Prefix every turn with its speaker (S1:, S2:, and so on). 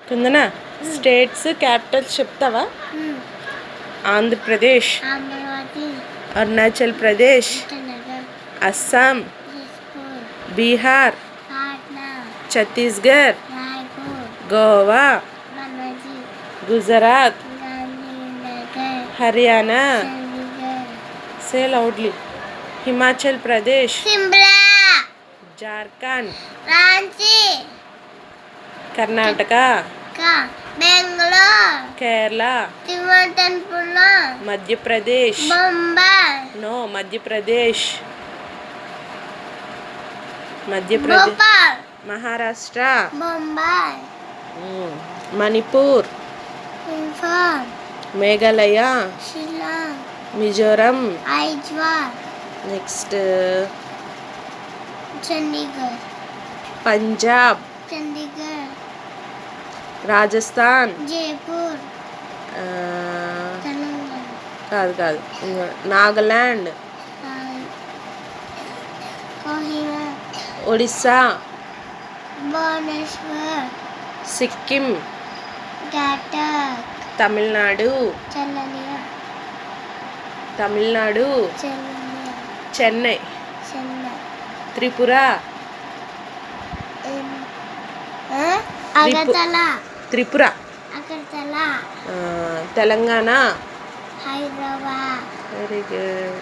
S1: కుందన states capitals చెప్తావా? Andhra Pradesh, Arunachal Pradesh, Assam, Bihar, Chhattisgarh, Goa, Gujarat, Haryana, say loudly, Himachal Pradesh, Jharkhand, Karnataka,
S2: Bengaluru,
S1: Kerala, Madhya Pradesh, no Madhya Pradesh, Maharashtra, Manipur, Meghalaya, Mizoram, next Punjab, Rajasthan,
S2: Jaipur,
S1: కాదు Nagaland, Odisha,
S2: Bhubaneswar,
S1: Sikkim,
S2: Cuttack,
S1: Tamil Nadu, Chennai, Tripura, Tripura, Telangana,
S2: Hyderabad.
S1: Very good.